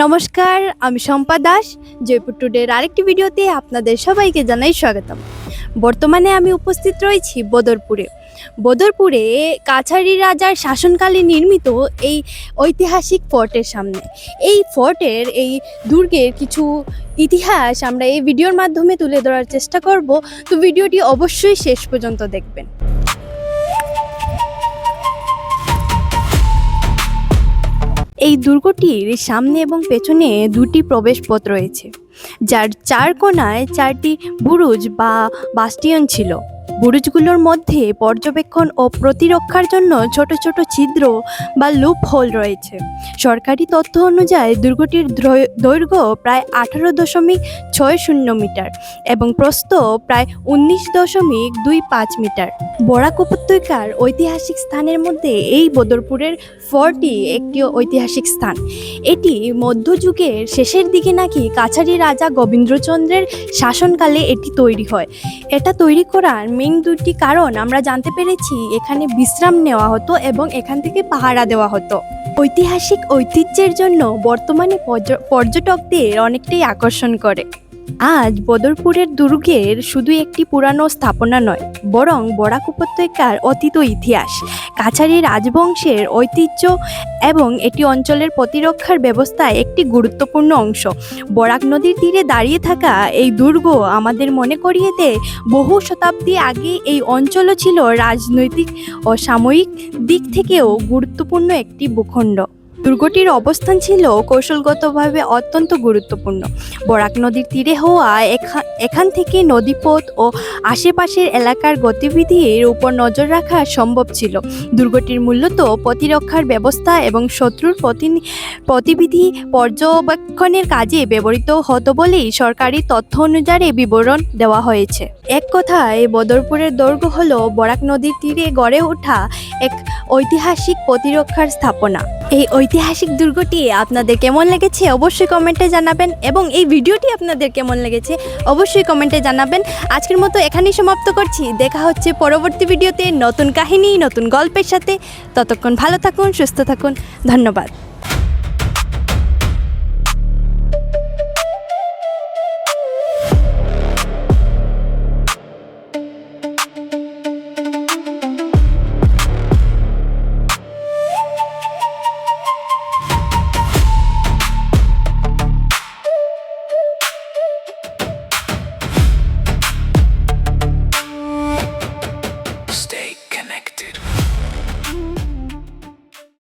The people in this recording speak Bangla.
নমস্কার, আমি শম্পা দাস। জয়পুর টুডের আরেকটি ভিডিওতে আপনাদের সবাইকে জানাই স্বাগতম। বর্তমানে আমি উপস্থিত রয়েছি বদরপুরে। বদরপুরে কাছাড়ি রাজার শাসনকালে নির্মিত এই ঐতিহাসিক ফোর্টের সামনে। এই ফোর্টের এই দুর্গের কিছু ইতিহাস আমরা এই ভিডিওর মাধ্যমে তুলে ধরার চেষ্টা করব, তো ভিডিওটি অবশ্যই শেষ পর্যন্ত দেখবেন। এই দুর্গটির সামনে এবং পেছনে দুটি প্রবেশপথ রয়েছে, যার চার কোণায় চারটি বুরুজ বা বাস্টিয়ন ছিল। বুরুজগুলোর মধ্যে পর্যবেক্ষণ ও প্রতিরক্ষার জন্য ছোট ছোট ছিদ্র বা লুপ হোল রয়েছে। সরকারি তথ্য অনুযায়ী দুর্গটির দৈর্ঘ্য প্রায় 18.60 মিটার এবং প্রস্থ প্রায় 19.25 মিটার। বরাক উপত্যকার ঐতিহাসিক স্থানের মধ্যে এই বদরপুরের ফোর্টটি একটি ঐতিহাসিক স্থান। এটি মধ্যযুগের শেষের দিকে নাকি কাছাড়ি রাজা গোবিন্দচন্দ্রের শাসনকালে এটি তৈরি হয়। এটা তৈরি করার মেইন দুটি কারণ আমরা জানতে পেরেছি। এখানে বিশ্রাম নেওয়া হতো এবং এখান থেকে পাহারা দেওয়া হতো। ঐতিহাসিক ঐতিহ্যের জন্য বর্তমানে পর্যটকদের অনেকটাই আকর্ষণ করে। আজ বদরপুরের দুর্গের শুধু একটি পুরানো স্থাপনা নয়, বরং বরাক উপত্যকার অতীত ইতিহাস, কাছাড়ি রাজবংশের ঐতিহ্য এবং এটি অঞ্চলের প্রতিরক্ষার ব্যবস্থায় একটি গুরুত্বপূর্ণ অংশ। বরাক নদীর তীরে দাঁড়িয়ে থাকা এই দুর্গ আমাদের মনে করিয়ে দেয় বহু শতাব্দী আগে এই অঞ্চলও ছিল রাজনৈতিক ও সাময়িক দিক থেকেও গুরুত্বপূর্ণ একটি ভূখণ্ড। দুর্গটির অবস্থান ছিল কৌশলগতভাবে অত্যন্ত গুরুত্বপূর্ণ। বরাক নদীর তীরে হওয়া এখান থেকে নদীপথ ও আশেপাশের এলাকার গতিবিধির উপর নজর রাখা সম্ভব ছিল। দুর্গটির মূলত প্রতিরক্ষার ব্যবস্থা এবং শত্রুর প্রতিবিধি পর্যবেক্ষণের কাজে ব্যবহৃত হতো বলেই সরকারি তথ্য অনুযায়ী বিবরণ দেওয়া হয়েছে। এক কথায় বদরপুরের দৈর্ঘ্য হল বরাক নদীর তীরে গড়ে ওঠা এক ঐতিহাসিক প্রতিরক্ষার স্থাপনা। এই ঐতিহাসিক দুর্গটি আপনাদের কেমন লেগেছে অবশ্যই কমেন্টে জানাবেন, এবং এই ভিডিওটি আপনাদের কেমন লেগেছে অবশ্যই কমেন্টে জানাবেন। আজকের মতো এখানেই সমাপ্ত করছি। দেখা হচ্ছে পরবর্তী ভিডিওতে নতুন কাহিনী, নতুন গল্পের সাথে। ততক্ষণ ভালো থাকুন, সুস্থ থাকুন। ধন্যবাদ।